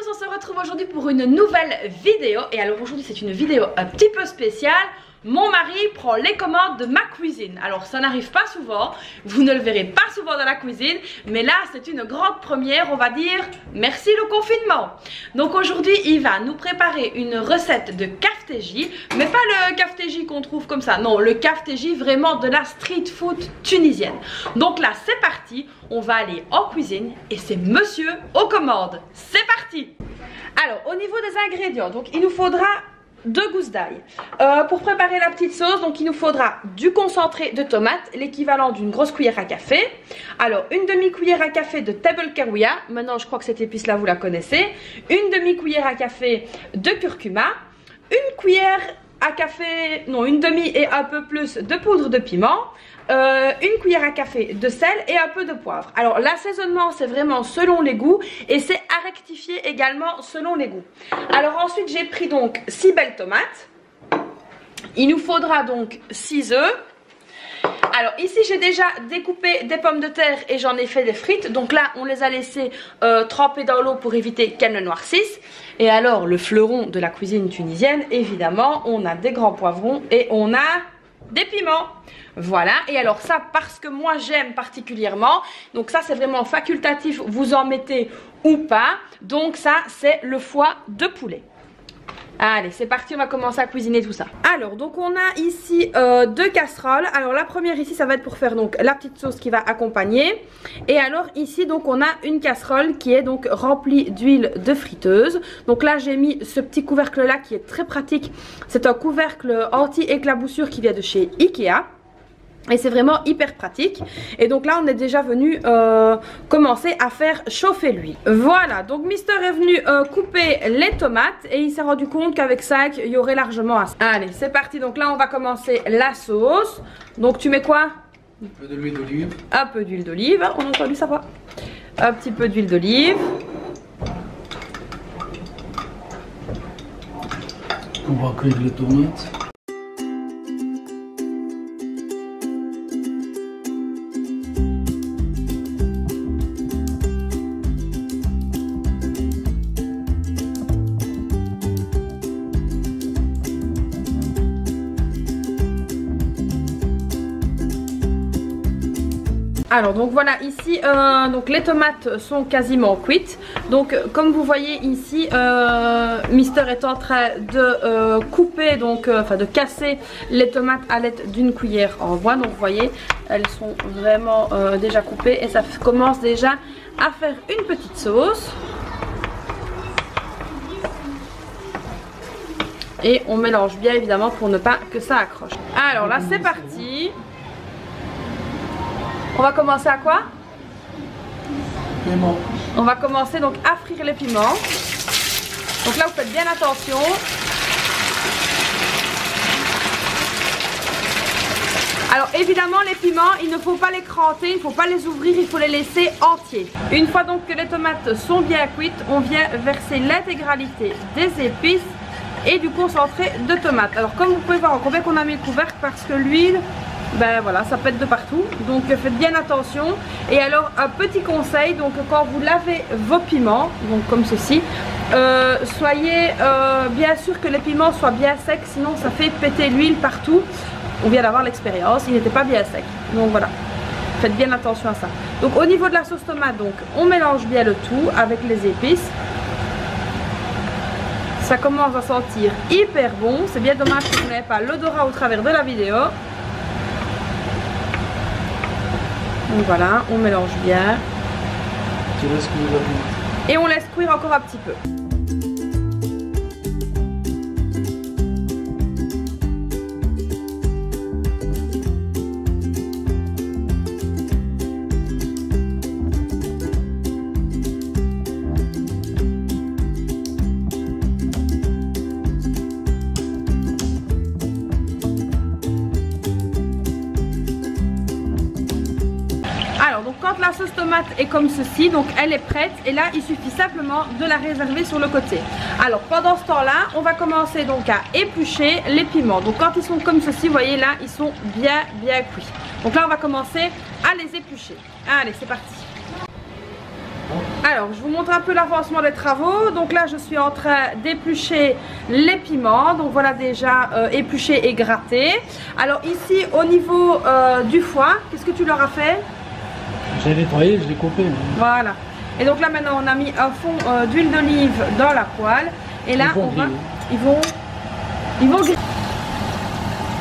tous, on se retrouve aujourd'hui pour une nouvelle vidéo. Et alors aujourd'hui c'est une vidéo un petit peu spéciale. Mon mari prend les commandes de ma cuisine. Alors ça n'arrive pas souvent, vous ne le verrez pas souvent dans la cuisine, mais là c'est une grande première, on va dire merci le confinement. Donc aujourd'hui il va nous préparer une recette de kafteji, mais pas le kafteji qu'on trouve comme ça, non, le kafteji vraiment de la street food tunisienne. Donc là c'est parti, on va aller en cuisine et c'est monsieur aux commandes. C'est parti. Alors au niveau des ingrédients, donc il nous faudra 2 gousses d'ail. Pour préparer la petite sauce, donc il nous faudra du concentré de tomate, l'équivalent d'une grosse cuillère à café. Alors une demi-cuillère à café de table kaouya, maintenant je crois que cette épice là vous la connaissez. Une demi-cuillère à café de curcuma, une cuillère à café, non une demi et un peu plus de poudre de piment. Une cuillère à café de sel et un peu de poivre. Alors l'assaisonnement c'est vraiment selon les goûts et c'est à rectifier également selon les goûts. Alors ensuite j'ai pris donc 6 belles tomates. Il nous faudra donc 6 œufs. Alors ici j'ai déjà découpé des pommes de terre et j'en ai fait des frites. Donc là on les a laissées tremper dans l'eau pour éviter qu'elles ne noircissent. Et alors le fleuron de la cuisine tunisienne, évidemment on a des grands poivrons et on a des piments. Voilà, et alors ça parce que moi j'aime particulièrement, donc ça c'est vraiment facultatif, vous en mettez ou pas. Donc ça c'est le foie de poulet. Allez c'est parti, on va commencer à cuisiner tout ça. Alors donc on a ici 2 casseroles. Alors la première ici ça va être pour faire donc la petite sauce qui va accompagner. Et alors ici donc on a une casserole qui est donc remplie d'huile de friteuse. Donc là j'ai mis ce petit couvercle là qui est très pratique. C'est un couvercle anti-éclaboussure qui vient de chez Ikea. Et c'est vraiment hyper pratique. Et donc là on est déjà venu commencer à faire chauffer l'huile. Voilà, donc Mister est venu couper les tomates. Et il s'est rendu compte qu'avec ça il y aurait largement assez. Allez c'est parti, donc là on va commencer la sauce. Donc tu mets quoi? Un peu d'huile d'olive. Un peu d'huile d'olive, on a entendu ça va. Un petit peu d'huile d'olive. On va cuire les tomates. Alors donc voilà ici donc les tomates sont quasiment cuites. Donc comme vous voyez ici Mister est en train de couper donc enfin de casser les tomates à l'aide d'une cuillère en bois. Donc vous voyez elles sont vraiment déjà coupées et ça commence déjà à faire une petite sauce. Et on mélange bien évidemment pour ne pas que ça accroche. Alors là c'est parti. On va commencer à quoi? Piment. On va commencer donc à frire les piments. Donc là vous faites bien attention. Alors évidemment les piments il ne faut pas les cranter, il ne faut pas les ouvrir, il faut les laisser entiers. Une fois donc que les tomates sont bien cuites, on vient verser l'intégralité des épices et du concentré de tomate. Alors comme vous pouvez voir on voit qu'on a mis le couvercle parce que l'huile, ben voilà, ça pète de partout, donc faites bien attention. Et alors un petit conseil, donc quand vous lavez vos piments, donc comme ceci, soyez bien sûr que les piments soient bien secs, sinon ça fait péter l'huile partout. On vient d'avoir l'expérience, il n'était pas bien sec, donc voilà, faites bien attention à ça. Donc au niveau de la sauce tomate, donc on mélange bien le tout avec les épices. Ça commence à sentir hyper bon, c'est bien dommage que vous n'avez pas l'odorat au travers de la vidéo. Donc voilà, on mélange bien. Tu laisses cuire la tomate. Et on laisse cuire encore un petit peu. Quand la sauce tomate est comme ceci, donc elle est prête et là il suffit simplement de la réserver sur le côté. Alors pendant ce temps là on va commencer donc à éplucher les piments. Donc quand ils sont comme ceci, vous voyez là ils sont bien cuits. Donc là on va commencer à les éplucher. Allez c'est parti. Alors, je vous montre un peu l'avancement des travaux. Donc là, je suis en train d'éplucher les piments. Donc voilà déjà épluché et gratté. Alors ici, au niveau du foie, qu'est-ce que tu leur as fait? J'ai nettoyé, je l'ai coupé. Voilà. Et donc là maintenant, on a mis un fond d'huile d'olive dans la poêle. Et là, ils vont griller.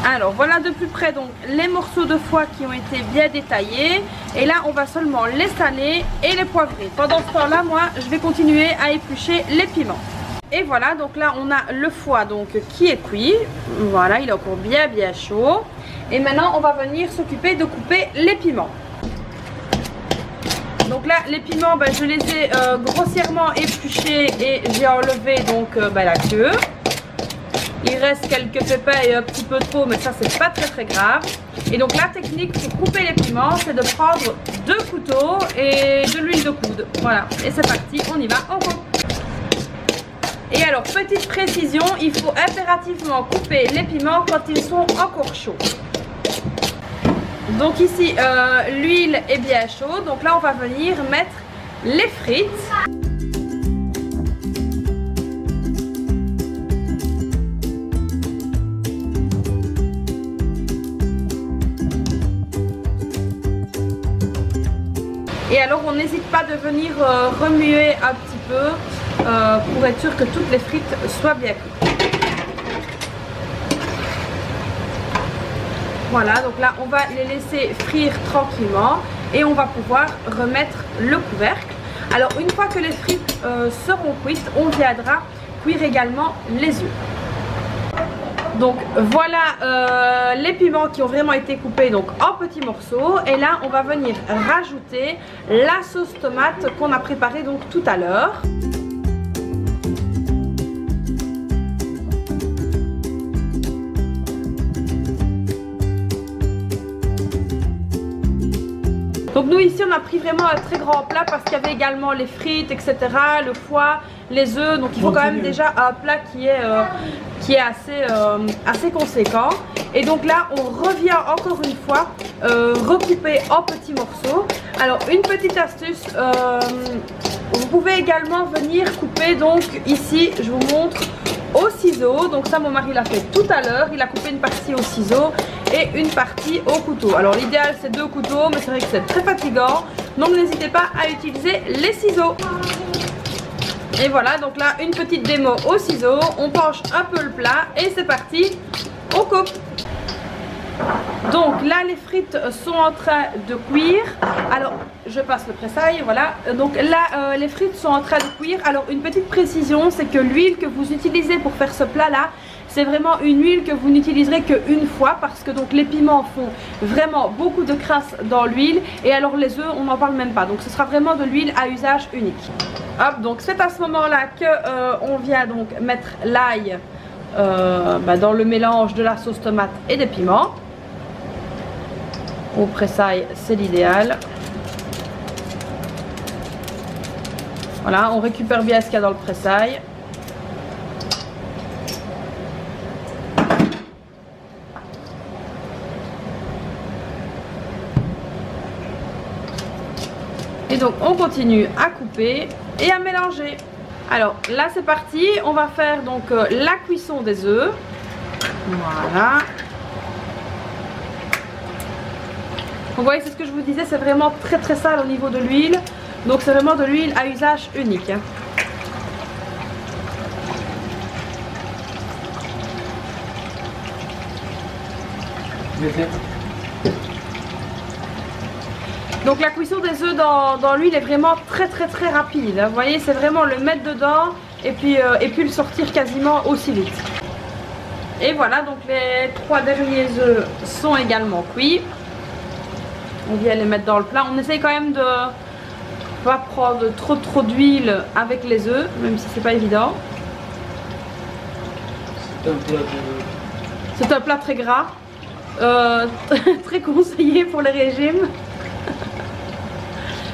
Alors voilà de plus près donc les morceaux de foie qui ont été bien détaillés. Et là on va seulement les saler et les poivrer. Pendant ce temps là, moi je vais continuer à éplucher les piments. Et voilà, donc là on a le foie donc qui est cuit. Voilà, il est encore bien chaud. Et maintenant on va venir s'occuper de couper les piments. Donc là les piments, je les ai grossièrement épluchés et j'ai enlevé donc la queue. Il reste quelques pépins et un petit peu trop, mais ça c'est pas très grave. Et donc la technique pour couper les piments, c'est de prendre 2 couteaux et de l'huile de coude. Voilà, et c'est parti, on y va, on coupe. Et alors petite précision, il faut impérativement couper les piments quand ils sont encore chauds. Donc ici l'huile est bien chaude, donc là on va venir mettre les frites. Et alors on n'hésite pas de venir remuer un petit peu pour être sûr que toutes les frites soient bien cuites. Voilà, donc là on va les laisser frire tranquillement et on va pouvoir remettre le couvercle. Alors une fois que les frites seront cuites, on viendra cuire également les œufs. Donc voilà les piments qui ont vraiment été coupés donc en petits morceaux. Et là on va venir rajouter la sauce tomate qu'on a préparée donc tout à l'heure. Donc nous ici on a pris vraiment un très grand plat parce qu'il y avait également les frites, etc, le foie, les œufs. Donc il faut quand même déjà un plat qui est assez conséquent. Et donc là on revient encore une fois recouper en petits morceaux. Alors une petite astuce, vous pouvez également venir couper donc ici, je vous montre, au ciseau. Donc ça mon mari l'a fait tout à l'heure, il a coupé une partie au ciseau et une partie au couteau. Alors l'idéal c'est 2 couteaux, mais c'est vrai que c'est très fatigant, donc n'hésitez pas à utiliser les ciseaux. Et voilà, donc là une petite démo au ciseau, on penche un peu le plat et c'est parti, on coupe. Donc là les frites sont en train de cuire. Alors je passe le pressail, voilà. Donc là les frites sont en train de cuire. Alors une petite précision, c'est que l'huile que vous utilisez pour faire ce plat là, c'est vraiment une huile que vous n'utiliserez qu'une fois, parce que donc les piments font vraiment beaucoup de crasse dans l'huile. Et alors les œufs on n'en parle même pas, donc ce sera vraiment de l'huile à usage unique. Hop, donc c'est à ce moment là que on vient donc mettre l'ail dans le mélange de la sauce tomate et des piments. Au pressail c'est l'idéal. Voilà, on récupère bien ce qu'il y a dans le pressail. Et donc on continue à couper et à mélanger. Alors là c'est parti, on va faire donc la cuisson des œufs. Voilà. Donc vous voyez, c'est ce que je vous disais, c'est vraiment très sale au niveau de l'huile. Donc c'est vraiment de l'huile à usage unique. Donc la cuisson des œufs dans l'huile est vraiment très rapide. Vous voyez, c'est vraiment le mettre dedans et puis le sortir quasiment aussi vite. Et voilà, donc les 3 derniers œufs sont également cuits. On vient les mettre dans le plat. On essaye quand même de ne pas prendre trop d'huile avec les œufs, même si c'est pas évident. C'est un plat très gras, très conseillé pour les régimes.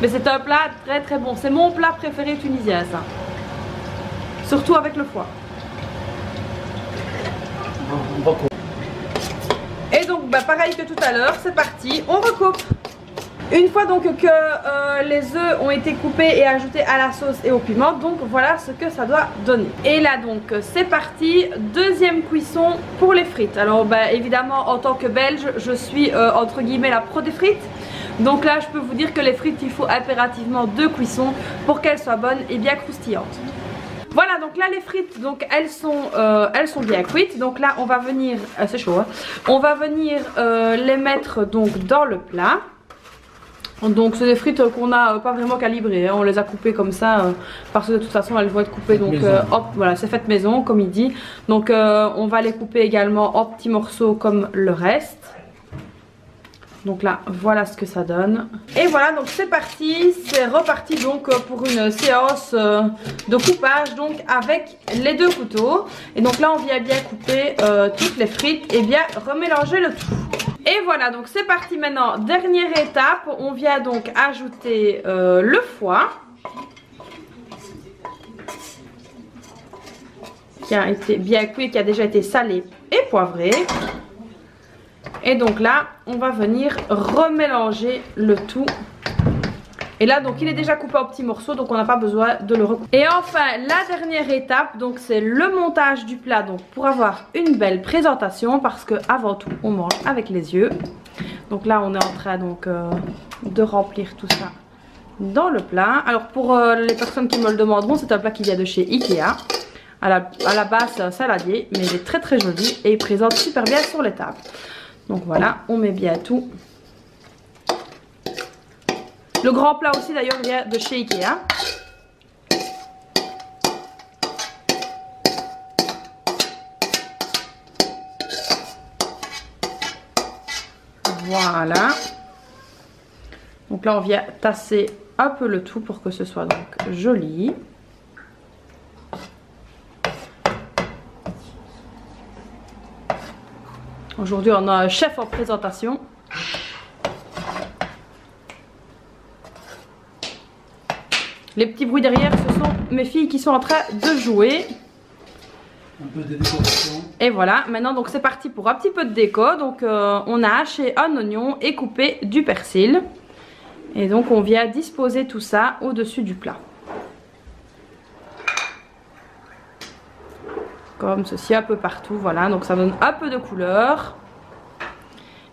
Mais c'est un plat très bon. C'est mon plat préféré tunisien, ça. Surtout avec le foie. Et donc pareil que tout à l'heure, c'est parti, on recoupe. Une fois donc que les œufs ont été coupés et ajoutés à la sauce et au piment, donc voilà ce que ça doit donner. Et là donc c'est parti, deuxième cuisson pour les frites. Alors bah, évidemment en tant que belge je suis entre guillemets la pro des frites. Donc là je peux vous dire que les frites il faut impérativement 2 cuissons pour qu'elles soient bonnes et bien croustillantes. Voilà, donc là les frites, donc elles sont bien cuites. Donc là on va venir, c'est chaud hein, on va venir les mettre donc dans le plat. Donc c'est des frites qu'on n'a pas vraiment calibrées, hein. On les a coupées comme ça parce que de toute façon elles vont être coupées, donc hop, voilà, c'est fait maison comme il dit. Donc on va les couper également en petits morceaux comme le reste. Donc là voilà ce que ça donne. Et voilà, donc c'est parti, c'est reparti donc pour une séance de coupage donc avec les 2 couteaux. Et donc là on vient bien couper toutes les frites et bien remélanger le tout. Et voilà, donc c'est parti maintenant, dernière étape, on vient donc ajouter le foie qui a été bien cuit, qui a déjà été salé et poivré. Et donc là, on va venir remélanger le tout. Et là, donc il est déjà coupé en petits morceaux, donc on n'a pas besoin de le recouper. Et enfin, la dernière étape, donc c'est le montage du plat, donc pour avoir une belle présentation, parce que avant tout, on mange avec les yeux. Donc là, on est en train donc de remplir tout ça dans le plat. Alors pour les personnes qui me le demanderont, c'est un plat qui vient de chez Ikea. À la base, c'est un saladier, mais il est très très joli et il présente super bien sur les tables. Donc voilà, on met bien tout. Le grand plat aussi d'ailleurs vient de chez Ikea. Voilà. Donc là on vient tasser un peu le tout pour que ce soit donc joli. Aujourd'hui on a un chef en présentation. Les petits bruits derrière, ce sont mes filles qui sont en train de jouer. Un peu de décoration. Et voilà, maintenant donc c'est parti pour un petit peu de déco. Donc on a haché un oignon et coupé du persil. Et donc on vient disposer tout ça au-dessus du plat. Comme ceci, un peu partout, voilà. Donc ça donne un peu de couleur.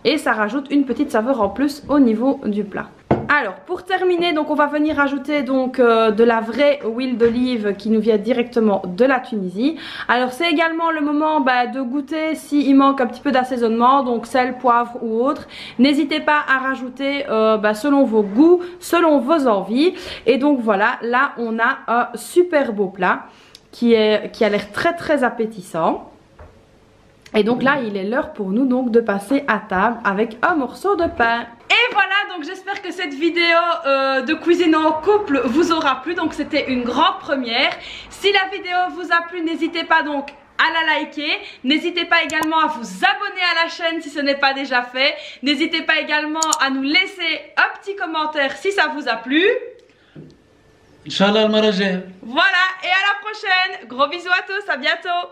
Et ça rajoute une petite saveur en plus au niveau du plat. Alors pour terminer, donc on va venir ajouter donc de la vraie huile d'olive qui nous vient directement de la Tunisie. Alors c'est également le moment de goûter s'il manque un petit peu d'assaisonnement, donc sel, poivre ou autre. N'hésitez pas à rajouter selon vos goûts, selon vos envies. Et donc voilà, là on a un super beau plat qui a l'air très très appétissant. Et donc là il est l'heure pour nous donc de passer à table avec un morceau de pain. Et voilà, donc j'espère que cette vidéo de cuisine en couple vous aura plu. Donc c'était une grande première. Si la vidéo vous a plu, n'hésitez pas donc à la liker. N'hésitez pas également à vous abonner à la chaîne si ce n'est pas déjà fait. N'hésitez pas également à nous laisser un petit commentaire si ça vous a plu. Inch'Allah al-Maraja. Voilà, et à la prochaine. Gros bisous à tous, à bientôt.